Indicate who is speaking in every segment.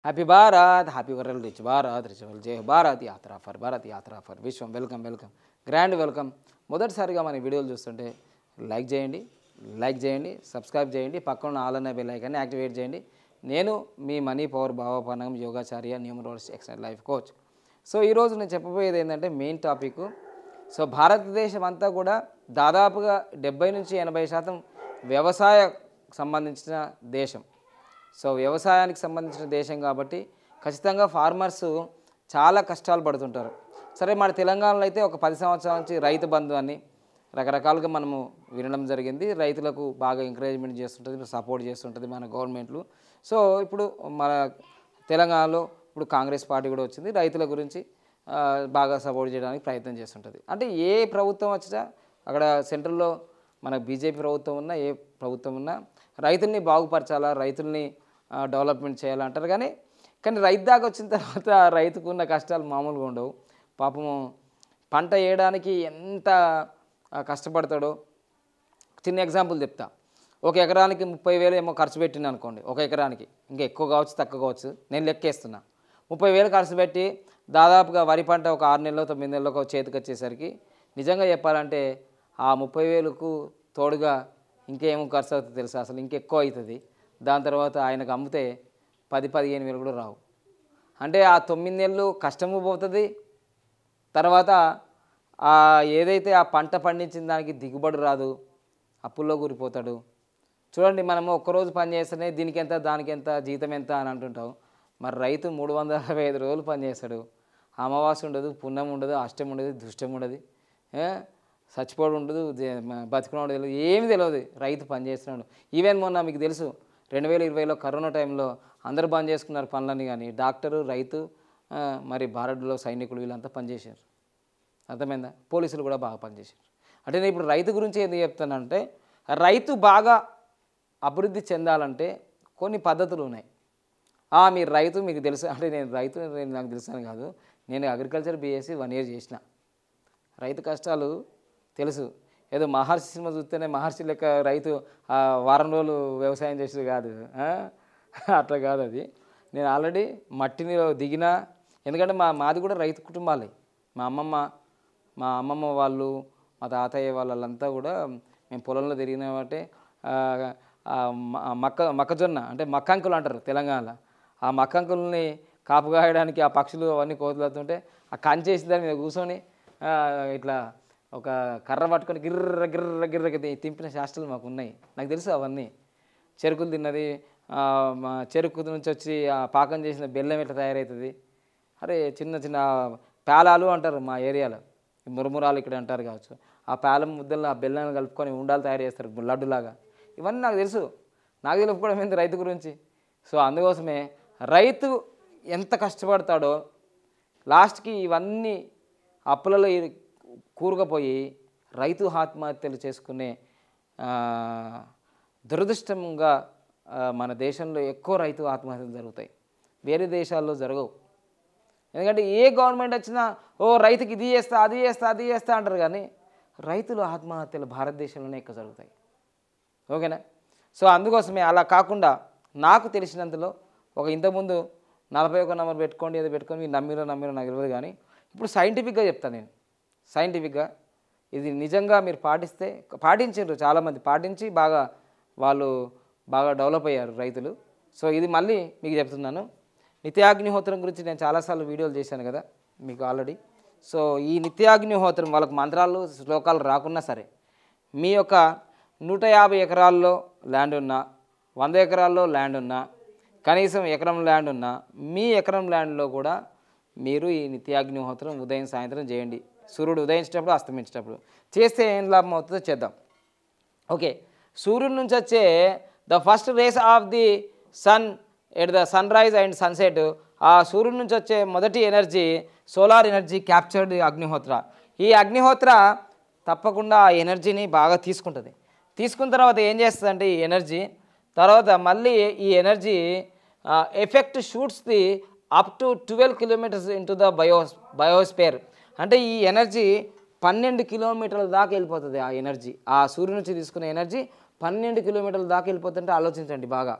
Speaker 1: Happy Bharat happy world rich Bharat rich world జై భారత్ యాత్ర for Vishwam welcome grand welcome. మొదటిసారిగా మన వీడియోలు చూస్తుంటే లైక్ చేయండి సబ్స్క్రైబ్ చేయండి, పక్కన ఆల్ అనే బెల్ ఐకాన్ని యాక్టివేట్ చేయండి. నేను మీ మనీ పవర్ భావపానగం యోగాచార్య numerologist excellent life coach. So ఈరోజు నేను చెప్పబోయేది ఏంటంటే మెయిన్ టాపిక్. సో భారతదేశం అంతా కూడా దాదాపుగా 70 నుంచి 80% వ్యవసాయ సంబంధించిన దేశం. సో వ్యవసాయానికి సంబంధించిన దేశం కాబట్టి ఖచ్చితంగా ఫార్మర్స్ చాలా కష్టాలు పడుతుంటారు. సరే, మన తెలంగాణలో అయితే ఒక 10 సంవత్సరాల నుంచి రైతు బంధు అని రకరకాలుగా మనము వినడం జరిగింది. రైతులకు బాగా ఎంకరేజ్మెంట్ చేస్తుంటుంది, సపోర్ట్ చేస్తుంటుంది మన గవర్నమెంట్లు. సో ఇప్పుడు మన తెలంగాణలో ఇప్పుడు కాంగ్రెస్ పార్టీ కూడా వచ్చింది, రైతుల గురించి బాగా సపోర్ట్ చేయడానికి ప్రయత్నం చేస్తుంటుంది. అంటే ఏ ప్రభుత్వం వచ్చినా అక్కడ సెంట్రల్లో మన బీజేపీ ప్రభుత్వం ఉన్నా ఏ ప్రభుత్వం ఉన్నా రైతుల్ని బాగుపరచాలా, రైతుల్ని డెవలప్మెంట్ చేయాలంటారు. కానీ రైతు దాకా వచ్చిన తర్వాత రైతుకు ఉన్న కష్టాలు మామూలుగా ఉండవు. పాపము పంట వేయడానికి ఎంత కష్టపడతాడో చిన్న ఎగ్జాంపుల్ చెప్తా. ఒక ఎకరానికి 30,000 ఏమో ఖర్చు పెట్టిన అనుకోండి, ఒక ఎకరానికి, ఇంకా ఎక్కువ కావచ్చు తక్కువ కావచ్చు, నేను లెక్కేస్తున్నా. 30,000 ఖర్చు పెట్టి దాదాపుగా వరి పంట ఒక 6 నెలలో 9 నెలలకు చేతికి వచ్చేసరికి నిజంగా చెప్పాలంటే ఆ 30,000కు తోడుగా ఇంకేమో ఖర్చు అవుతుంది తెలుసా, అసలు ఇంకెక్కువ అవుతుంది. దాని తర్వాత ఆయనకు అమ్మితే 10-15,000 కూడా రావు. అంటే ఆ 9 నెలలు కష్టము పోతుంది, తర్వాత ఏదైతే ఆ పంట పండించిన దానికి దిగుబడి రాదు, అప్పుల్లో కూరిపోతాడు. చూడండి, మనము ఒక్కరోజు పని చేస్తేనే దీనికి ఎంత దానికి ఎంత జీతం ఎంత అని అంటుంటాం. మరి రైతు 365 రోజులు పనిచేస్తాడు. అమావాస్య ఉండదు, పుణ్యం ఉండదు, అష్టం ఉండదు, దుష్టం ఉండదు, చచ్చిపోవడం ఉండదు, బతికడం ఉండదు, ఏమి తెలియదు, రైతు పని చేస్తున్నాడు. ఈవెన్ మొన్న మీకు తెలుసు 2020లో కరోనా టైంలో అందరూ బంద్ చేసుకున్నారు పనులని, కానీ డాక్టరు, రైతు, మరి భారత్లో సైనికులు వీళ్ళంతా పనిచేశారు. అర్థమైందా? పోలీసులు కూడా బాగా పనిచేశారు. అంటే నేను ఇప్పుడు రైతు గురించి ఎందుకు చెప్తానంటే, రైతు బాగా అభివృద్ధి చెందాలంటే కొన్ని పద్ధతులు ఉన్నాయి. మీరు రైతు మీకు తెలుసు అంటే నేను నాకు తెలుసాను కాదు, నేను అగ్రికల్చర్ బీఎస్సీ 1 year చేసిన. రైతు కష్టాలు తెలుసు. ఏదో మహర్షి సినిమా చూస్తేనే మహర్షి లెక్క రైతు వారం రోజులు వ్యవసాయం చేసేది కాదు, అట్లా కాదు అది. నేను ఆల్రెడీ మట్టిని దిగిన, ఎందుకంటే మాది కూడా రైతు కుటుంబాలే. మా అమ్మమ్మ వాళ్ళు, మా తాతయ్య వాళ్ళంతా కూడా మేము పొలంలో తిరిగిన బట్టే మొక్కజొన్న అంటే మక్కంకులు అంటారు తెలంగాణలో. ఆ మక్కంకుల్ని కాపు కాయడానికి ఆ పక్షులు అవన్నీ కోతులుతుంటే ఆ కంచేసి దాని మీద కూర్చొని ఇట్లా ఒక కర్ర పట్టుకొని గిర్ర తింపిన శాస్త్రాలు మాకు ఉన్నాయి, నాకు తెలుసు అవన్నీ. చెరుకులు తిన్నది, చెరుకు నుంచి వచ్చి ఆ పాకం చేసిన బెల్లం ఎట్లా తయారవుతుంది. అరే చిన్న పేలాలు అంటారు మా ఏరియాలో, మురమురాలు ఇక్కడ అంటారు కావచ్చు. ఆ పేలం ముద్దలను ఆ బెల్లాన్ని కలుపుకొని ఉండాలు తయారు చేస్తారు లడ్డులాగా. ఇవన్నీ నాకు తెలుసు. నాకు తెలుపుకోవడం ఏంటి రైతు గురించి. సో అందుకోసమే రైతు ఎంత కష్టపడతాడో లాస్ట్కి ఇవన్నీ అప్పులలో కూరుకుపోయి రైతు ఆత్మహత్యలు చేసుకునే దురదృష్టంగా మన దేశంలో ఎక్కువ రైతు ఆత్మహత్యలు జరుగుతాయి, వేరే దేశాల్లో జరగవు. ఎందుకంటే ఏ గవర్నమెంట్ వచ్చినా రైతుకి ఇది చేస్తా అది చేస్తా అంటారు, కానీ రైతుల ఆత్మహత్యలు భారతదేశంలోనే ఎక్కువ జరుగుతాయి. ఓకేనా? సో అందుకోసమే అలా కాకుండా నాకు తెలిసినంతలో ఒక ఇంతకుముందు 41 నెంబర్ పెట్టుకోండి, ఏదో పెట్టుకొని మీరు నమ్మిరో నాకు తెలియదు, కానీ ఇప్పుడు సైంటిఫిక్గా చెప్తాను నేను. సైంటిఫిక్గా ఇది నిజంగా మీరు పాటించారు, చాలామంది పాటించి వాళ్ళు బాగా డెవలప్ అయ్యారు రైతులు. సో ఇది మళ్ళీ మీకు చెప్తున్నాను. నిత్యాగ్నిహోత్రం గురించి నేను చాలాసార్లు వీడియోలు చేశాను కదా మీకు ఆల్రెడీ. సో ఈ నిత్యాగ్నిహోత్రం వాళ్ళకు మంత్రాలు శ్లోకాలు రాకున్నా సరే, మీ యొక్క 150 ఎకరాల్లో ల్యాండ్ ఉన్నా, 100 ఎకరాల్లో ల్యాండ్ ఉన్నా, కనీసం ఎకరం ల్యాండ్ ఉన్నా, మీ ఎకరం ల్యాండ్లో కూడా మీరు ఈ నిత్యాగ్నిహోత్రం ఉదయం సాయంత్రం చేయండి. సూర్యుడు ఉదయించేటప్పుడు అస్తమించేటప్పుడు చేస్తే ఏం లాభం అవుతుందో చేద్దాం. ఓకే, సూర్యుడి నుంచి వచ్చే the first rays of the sun at the sunrise and sunset, ఆ సూర్యుడి నుంచి వచ్చే మొదటి energy solar energy captured Agnihotra. ఈ అగ్నిహోత్ర తప్పకుండా ఆ ఎనర్జీని బాగా తీసుకున్న తర్వాత ఏం చేస్తుందంటే ఈ ఎనర్జీ తర్వాత మళ్ళీ ఈ energy effect shoots the up to 12 kilometers into the biosphere. అంటే ఈ ఎనర్జీ 12 kilometers దాకా వెళ్ళిపోతుంది. ఆ ఎనర్జీ ఆ సూర్యుడి నుంచి తీసుకునే ఎనర్జీ 12 kilometers దాకా వెళ్ళిపోతుంటే ఆలోచించండి బాగా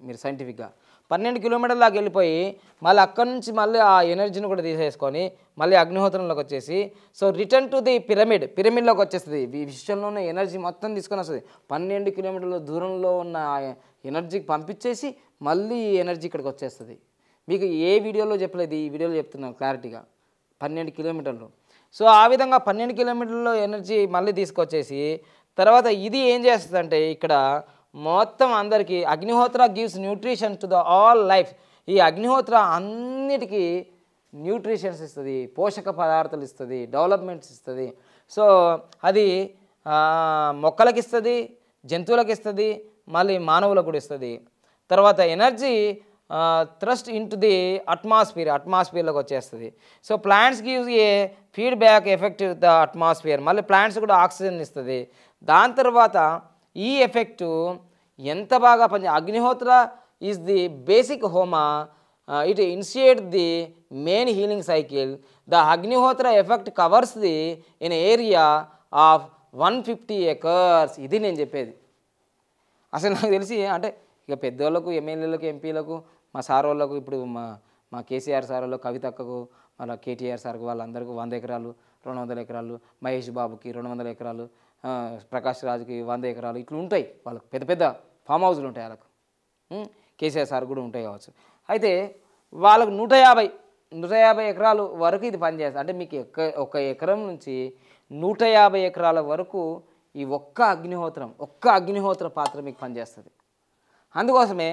Speaker 1: మీరు సైంటిఫిక్గా. 12 కిలోమీటర్ల దాకా వెళ్ళిపోయి మళ్ళీ అక్కడి నుంచి మళ్ళీ ఆ ఎనర్జీని కూడా తీసేసుకొని మళ్ళీ అగ్నిహోత్రంలోకి వచ్చేసి సో రిటర్న్ టు ది పిరమిడ్లోకి వచ్చేస్తుంది. ఈ విషయంలో ఉన్న ఎనర్జీ మొత్తం తీసుకొని వస్తుంది. 12 కిలోమీటర్ల దూరంలో ఉన్న ఎనర్జీకి పంపించేసి మళ్ళీ ఎనర్జీ ఇక్కడికి వచ్చేస్తుంది. మీకు ఏ వీడియోలో చెప్పలేదు, ఈ వీడియోలో చెప్తున్నాను క్లారిటీగా. 12 కిలోమీటర్లు. సో ఆ విధంగా 12 కిలోమీటర్లలో ఎనర్జీ మళ్ళీ తీసుకొచ్చేసి తర్వాత ఇది ఏం చేస్తుందంటే ఇక్కడ మొత్తం అందరికీ agnihotra gives nutrition to the all life. ఈ అగ్నిహోత్ర అన్నిటికీ న్యూట్రిషన్స్ ఇస్తుంది, పోషక పదార్థాలు ఇస్తుంది, డెవలప్మెంట్స్ ఇస్తుంది. సో అది మొక్కలకి ఇస్తుంది, జంతువులకు ఇస్తుంది, మళ్ళీ మానవులకు కూడా ఇస్తుంది. తర్వాత energy thrust in to the అట్మాస్ఫియర్లోకి వచ్చేస్తుంది. So plants gives a feedback effect the atmosphere. మళ్ళీ ప్లాంట్స్ కూడా ఆక్సిజన్ ఇస్తుంది. దాని తర్వాత ఈ ఎఫెక్టు ఎంత బాగా Agnihotra is the basic homa, it initiate the main healing cycle. The Agnihotra effect covers the in area of 150 acres. ఇది నేను చెప్పేది. అసలు నాకు తెలిసి అంటే ఇక పెద్దోళ్ళకు, ఎమ్మెల్యేలకు, ఎంపీలకు, మా సార్ వాళ్ళకు, ఇప్పుడు మా కేసీఆర్ సార్ వాళ్ళు, కవితక్కకు, వాళ్ళ కేటీఆర్ సార్కు, వాళ్ళందరికీ 100 ఎకరాలు, 200 ఎకరాలు, మహేష్ బాబుకి 200 ఎకరాలు, ప్రకాష్ రాజ్కి 100 ఎకరాలు, ఇట్లా ఉంటాయి వాళ్ళకు. పెద్ద పెద్ద ఫామ్ హౌస్లు ఉంటాయి వాళ్ళకు. కేసీఆర్ సార్ కూడా ఉంటాయి కావచ్చు. అయితే వాళ్ళకు 150 ఎకరాలు వరకు ఇది పనిచేస్తుంది. అంటే మీకు ఒక ఎకరం నుంచి 150 ఎకరాల వరకు ఈ ఒక్క అగ్నిహోత్ర పాత్ర మీకు పనిచేస్తుంది. అందుకోసమే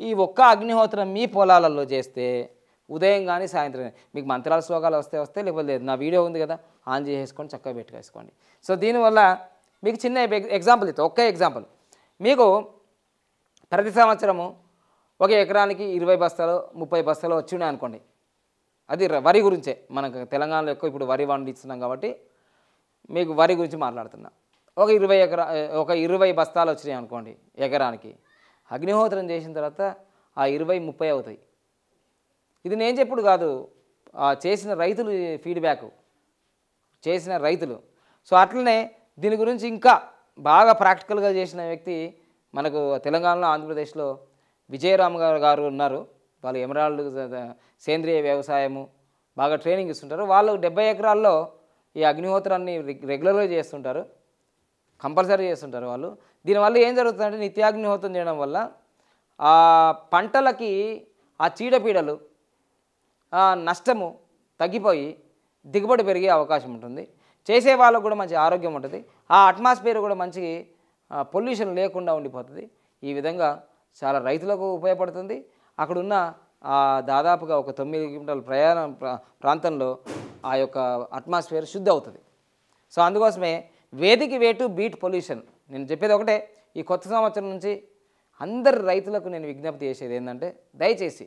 Speaker 1: ఈ ఒక్క అగ్నిహోత్రం మీ పొలాలలో చేస్తే ఉదయం కానీ సాయంత్రం మీకు మంత్రాల శ్లోకాలు వస్తే లేకపోతే లేదు. నా వీడియో ఉంది కదా, ఆన్ చేసేసుకొని చక్కగా పెట్టుకేసుకోండి. సో దీనివల్ల మీకు చిన్న ఎగ్జాంపుల్ ఇస్తాను. ఒక్క ఎగ్జాంపుల్. మీకు ప్రతి సంవత్సరము ఒక ఎకరానికి 20 బస్తాలు 30 బస్తాలు వచ్చి ఉన్నాయి అనుకోండి. అది వరి గురించే. మనకు తెలంగాణలో ఎక్కువ ఇప్పుడు వరి పండిస్తున్నాం కాబట్టి మీకు వరి గురించి మాట్లాడుతున్నా. ఒక 20 బస్తాలు వచ్చినాయి అనుకోండి ఎకరానికి. అగ్నిహోత్రం చేసిన తర్వాత ఆ 20-30 అవుతాయి. ఇది నేను చెప్పుడు కాదు, చేసిన రైతులు ఫీడ్బ్యాక్, చేసిన రైతులు. సో అట్లనే దీని గురించి ఇంకా బాగా ప్రాక్టికల్గా చేసిన వ్యక్తి మనకు తెలంగాణలో, ఆంధ్రప్రదేశ్లో విజయరామ్ గారు ఉన్నారు. వాళ్ళు ఎమరాల్డ్ సేంద్రియ వ్యవసాయము బాగా ట్రైనింగ్ ఇస్తుంటారు. వాళ్ళు 70 ఎకరాల్లో ఈ అగ్నిహోత్రాన్ని రెగ్యులర్గా చేస్తుంటారు, కంపల్సరీ చేస్తుంటారు వాళ్ళు. దీనివల్ల ఏం జరుగుతుందంటే నిత్యాగ్నిహోత్రం చేయడం వల్ల ఆ పంటలకి ఆ చీడపీడలు నష్టము తగ్గిపోయి దిగుబడి పెరిగే అవకాశం ఉంటుంది. చేసే వాళ్ళకు కూడా మంచి ఆరోగ్యం ఉంటుంది. ఆ అట్మాస్ఫియర్ కూడా మంచి పొల్యూషన్ లేకుండా ఉండిపోతుంది. ఈ విధంగా చాలా రైతులకు ఉపయోగపడుతుంది. అక్కడున్న దాదాపుగా ఒక 9 కిలోమీటర్ల ప్రాంతంలో ఆ యొక్క అట్మాస్ఫియర్ శుద్ధి అవుతుంది. సో అందుకోసమే వేదికి వే టు బీట్ పొల్యూషన్. నేను చెప్పేది ఒకటే, ఈ కొత్త సంవత్సరం నుంచి అందరు రైతులకు నేను విజ్ఞప్తి చేసేది ఏంటంటే, దయచేసి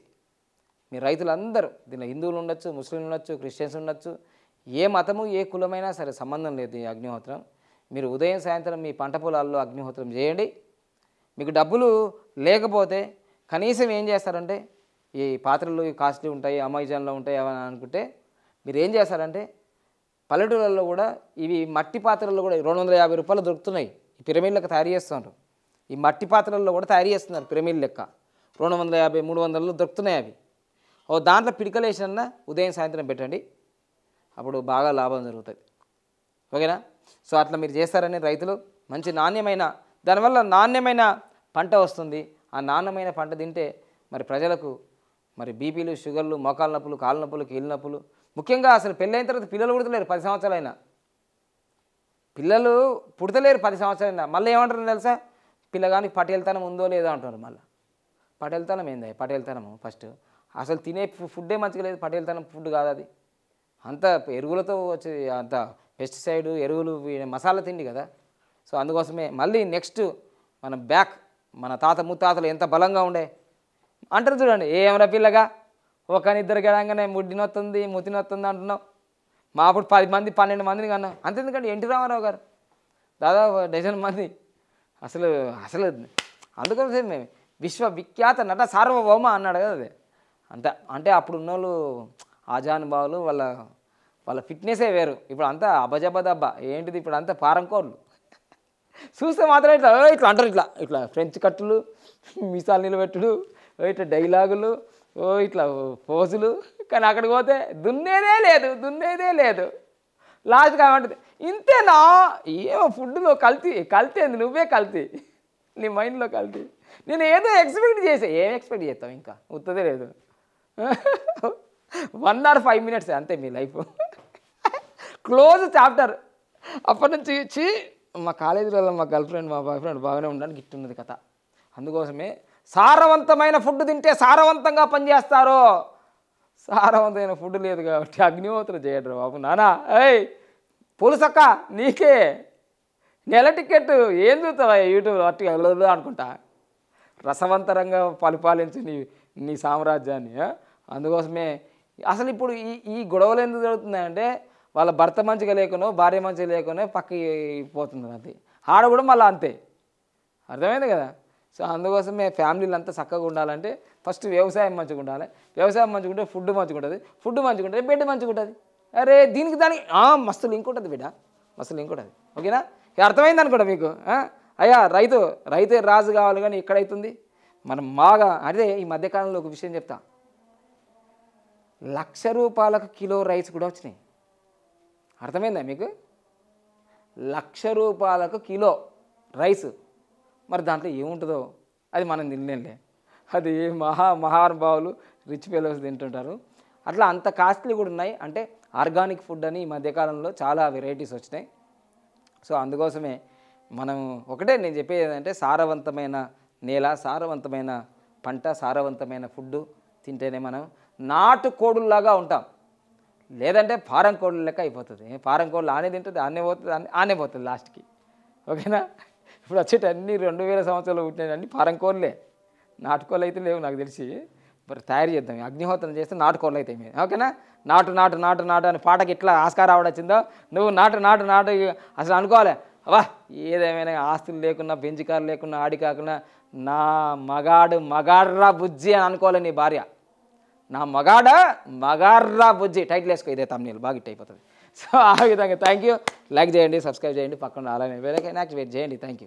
Speaker 1: మీ రైతులందరూ, దీనిలో హిందువులు ఉండొచ్చు, ముస్లింలు ఉండొచ్చు, క్రిస్టియన్స్ ఉండొచ్చు, ఏ మతము ఏ కులమైనా సరే సంబంధం లేదు. ఈ అగ్నిహోత్రం మీరు ఉదయం సాయంత్రం మీ పంట పొలాల్లో అగ్నిహోత్రం చేయండి. మీకు డబ్బులు లేకపోతే కనీసం ఏం చేస్తారంటే, ఈ పాత్రలు కాస్ట్లీ ఉంటాయి, అమెజాన్లో ఉంటాయి అని అనుకుంటే మీరు ఏం చేస్తారంటే, పల్లెటూళ్ళల్లో కూడా ఇవి మట్టి పాత్రల్లో కూడా 250 రూపాయలు దొరుకుతున్నాయి. ఈ పిరమిడ్లకు తయారు చేస్తున్నారు. ఈ మట్టి పాత్రల్లో కూడా తయారు చేస్తున్నారు పిరమిడ్ లెక్క. 250, 300 దొరుకుతున్నాయి అవి. దాంట్లో పిడికలేసిన ఉదయం సాయంత్రం పెట్టండి, అప్పుడు బాగా లాభం జరుగుతుంది. ఓకేనా? సో అట్లా మీరు చేస్తారని రైతులు మంచి దానివల్ల నాణ్యమైన పంట వస్తుంది. ఆ నాణ్యమైన పంట తింటే మరి ప్రజలకు మరి బీపీలు, షుగర్లు, మోకాళ్ళ నొప్పులు, కాళ్ళ నొప్పులు, కీళ్ళ నొప్పులు, ముఖ్యంగా అసలు పెళ్ళైన తర్వాత పిల్లలు పుడతలేరు 10 సంవత్సరాలైనా. పిల్లలు పుడతలేరు 10 సంవత్సరాలైనా. మళ్ళీ ఏమంటారు తెలుసా, పిల్లగానికి పటేల్తనం ఉందో లేదో అంటున్నారు. మళ్ళీ పటేల్తనం ఏంది? పటేల్తనము ఫస్ట్ అసలు తినే ఫుడ్డే మంచిగా లేదు. పటేల్తనం ఫుడ్ కాదు అది. అంత ఎరువులతో వచ్చి అంత పెస్టిసైడ్ ఎరువులు మసాలా తిండి కదా. సో అందుకోసమే మళ్ళీ నెక్స్ట్ మన తాత ముత్తాతలు ఎంత బలంగా ఉండే అంటారు చూడండి. ఏమరా పిల్లగా ఒకనిద్దరు గడంగానే ముడ్డినొస్తుంది ముతినొస్తుంది అంటున్నావు. మా అప్పుడు 10 మంది 12 మందిని కన్నా. అంతెందుకంటే ఎన్టీ రామారావు గారు దాదాపు 12 మంది. అసలు అందుకోసం మేము విశ్వవిఖ్యాత నట సార్వభౌమ అన్నాడు కదా. అది అంటే అప్పుడు ఉన్నోళ్ళు ఆజానుభావులు, వాళ్ళ ఫిట్నెసే వేరు. ఇప్పుడు అంతా అబజబదబ్బా ఏంటిది, ఇప్పుడు అంతా పారంకోళ్ళు. చూస్తే మాత్రం ఇట్లా అంటారు, ఇట్లా ఫ్రెంచ్ కట్టులు, మీసాలు నిలబెట్టుడు, ఓ ఇట్లా డైలాగులు, ఓ ఇట్లా పోజులు. కానీ అక్కడికి పోతే దున్నేదే లేదు. లాస్ట్కి ఏమంటుంది, ఇంతేనా, ఏమో ఫుడ్లో కల్తీ ఏంది, నువ్వే కల్తీ, నీ మైండ్లో కల్తీ. నేను ఏదో ఎక్స్పెక్ట్ చేసా, ఏం ఎక్స్పెక్ట్ చేస్తావు, ఇంకా ఉత్తదే లేదు. 1 or 5 minutes అంతే మీ లైఫ్, క్లోజ్ చాప్టర్. అప్పటి నుంచి వచ్చి మా కాలేజీలో మా గర్ల్ ఫ్రెండ్ మా బాయ్ ఫ్రెండ్ బాగానే ఉండడానికి గిట్టున్నది కథ. అందుకోసమే సారవంతమైన ఫుడ్ తింటే సారవంతంగా పనిచేస్తారు. సారవంతమైన ఫుడ్ లేదు కాబట్టి అగ్నిహోత్రం చేయడు బాబు. నానా ఏయ్ పులుసక్క నీకే నెల టికెట్ ఏం చూస్తావా యూట్యూబ్ అట్టి వెళ్ళదు అనుకుంటా. రసవంతరంగా పరిపాలించు నీ సామ్రాజ్యాన్ని. అందుకోసమే అసలు ఇప్పుడు ఈ గొడవలు ఎందుకు జరుగుతున్నాయంటే, వాళ్ళ భర్త మంచిగా లేకునో భార్య మంచిగా లేకునో పక్కకి పోతుంది. అది ఆడ కూడా మళ్ళీ అంతే, అర్థమైంది కదా. సో అందుకోసమే ఫ్యామిలీలు అంతా చక్కగా ఉండాలంటే ఫస్ట్ వ్యవసాయం మంచిగా ఉండాలి. వ్యవసాయం మంచిగా ఉంటే ఫుడ్ మంచిగా ఉంటుంది, ఫుడ్ మంచిగా ఉంటుంది బెడ్ మంచిగా ఉంటుంది. అరే దానికి మస్తు లింక్ ఉంటుంది బిడ్డ, మస్తు లింక్ ఉంటుంది. ఓకేనా, అర్థమైంది అనుకోండి మీకు. అయ్యా రైతే రాజు కావాలి, కానీ ఎక్కడైతుంది మనం బాగా. అదే ఈ మధ్యకాలంలో ఒక విషయం చెప్తా, ₹1,00,000 కిలో రైస్ కూడా వచ్చినాయి. అర్థమైందా మీకు, ₹1,00,000 కిలో రైస్. మరి దాంట్లో ఏముంటుందో అది మనం తినలేంలే, అది మహానుభావులు రిచ్ ఫెలోస్ తింటుంటారు. అట్లా అంత కాస్ట్లీ కూడా ఉన్నాయి. అంటే ఆర్గానిక్ ఫుడ్ అని ఈ మధ్యకాలంలో చాలా వెరైటీస్ వచ్చినాయి. సో అందుకోసమే మనం ఒకటే నేను చెప్పేది ఏంటంటే, సారవంతమైన నేల, సారవంతమైన పంట, సారవంతమైన ఫుడ్ తింటేనే మనం నాటు కోడుల్లాగా ఉంటాం. లేదంటే ఫారం కోళ్ళు లెక్క అయిపోతుంది. ఫారం కోళ్ళు ఆనే తింటుంది, ఆనే పోతుంది లాస్ట్కి. ఓకేనా, ఇప్పుడు వచ్చేటి అన్ని 2000 సంవత్సరాలు పుట్టినవి అన్ని ఫారం కోళ్ళే. నాటుకోళ్ళు అయితే లేవు నాకు తెలిసి. మరి తయారు చేద్దాం, అగ్నిహోత్రం చేస్తే నాటుకోళ్ళు అవుతాయి మేము. ఓకేనా, నాటు అని పాటకి ఎట్లా ఆస్కారం ఆవిడొచ్చిందో, నువ్వు నాటు అసలు అనుకోవాలి. అవా ఏదేమైనా ఆస్తులు లేకున్నా, బెంచ్ కారు లేకున్నా, ఆడి కాకున్నా, నా మగాడ్రా బుజ్జి అని అనుకోవాలి నీ భార్య. నా మగాడ్రా బుజ్జి టైటిల్ వేసుకో, ఇదే తమ్ముళ్ళు బాగా హిట్ అయిపోతుంది. సో ఆ విధంగా థ్యాంక్ యూ. లైక్ చేయండి, సబ్స్క్రైబ్ చేయండి, పక్కన అలానే వేరే యాక్టివేట్ చేయండి. Thank you.